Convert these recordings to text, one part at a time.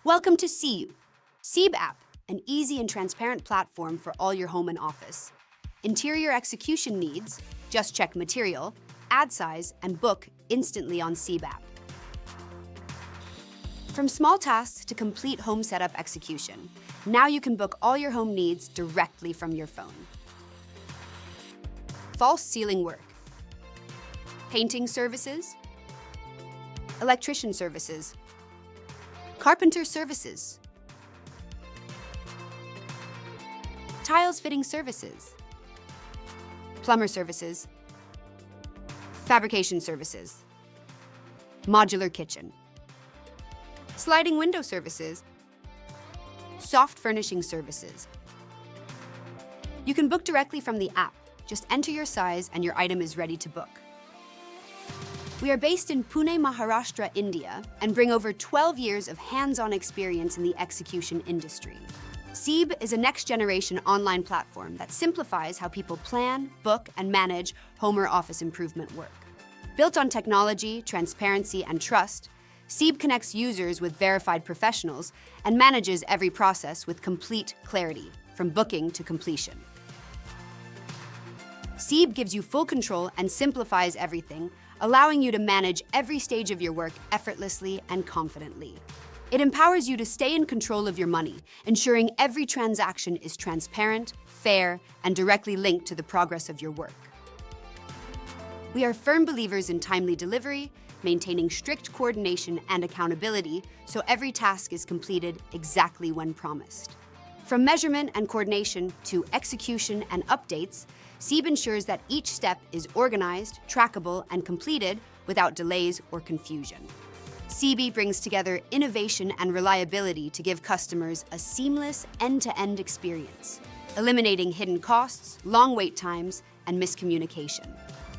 Welcome to SEEB. SEEB App, an easy and transparent platform for all your home and office. Interior execution needs, just check material, ad size, and book instantly on SEEB App. From small tasks to complete home setup execution, now you can book all your home needs directly from your phone. False ceiling work, painting services, electrician services, carpenter services, tiles fitting services, plumber services, fabrication services, modular kitchen, sliding window services, soft furnishing services. You can book directly from the app. Just enter your size and your item is ready to book. We are based in Pune, Maharashtra, India, and bring over 12 years of hands-on experience in the execution industry. SEEB is a next-generation online platform that simplifies how people plan, book, and manage home or office improvement work. Built on technology, transparency, and trust, SEEB connects users with verified professionals and manages every process with complete clarity, from booking to completion. SEEB gives you full control and simplifies everything, allowing you to manage every stage of your work effortlessly and confidently. It empowers you to stay in control of your money, ensuring every transaction is transparent, fair, and directly linked to the progress of your work. We are firm believers in timely delivery, maintaining strict coordination and accountability so every task is completed exactly when promised. From measurement and coordination to execution and updates, SEEB ensures that each step is organized, trackable, and completed without delays or confusion. SEEB brings together innovation and reliability to give customers a seamless end-to-end experience, eliminating hidden costs, long wait times, and miscommunication.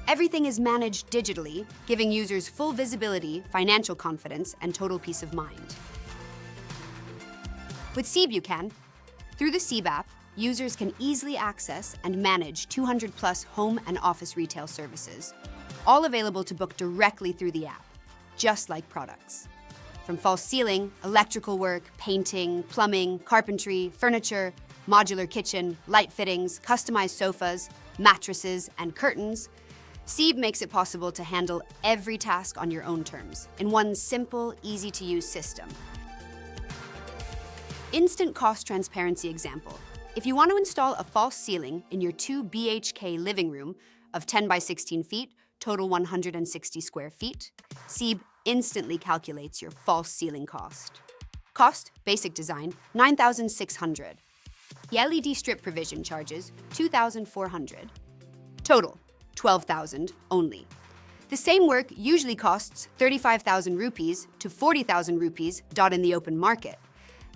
Everything is managed digitally, giving users full visibility, financial confidence, and total peace of mind. With SEEB you can. Through the SEEB app, users can easily access and manage 200+ home and office retail services, all available to book directly through the app, just like products. From false ceiling, electrical work, painting, plumbing, carpentry, furniture, modular kitchen, light fittings, customized sofas, mattresses, and curtains, SEEB makes it possible to handle every task on your own terms in one simple, easy-to-use system. Instant cost transparency example. If you want to install a false ceiling in your 2 BHK living room of 10 by 16 feet, total 160 square feet, SEEB instantly calculates your false ceiling cost. Cost, basic design, $9,600. The LED strip provision charges $2,400. Total, $12,000 only. The same work usually costs 35,000 rupees to 40,000 rupees in the open market.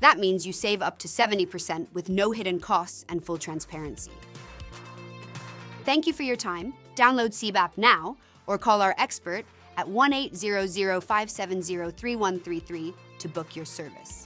That means you save up to 70% with no hidden costs and full transparency. Thank you for your time. Download SEEB app now or call our expert at 1-800-570-3133 to book your service.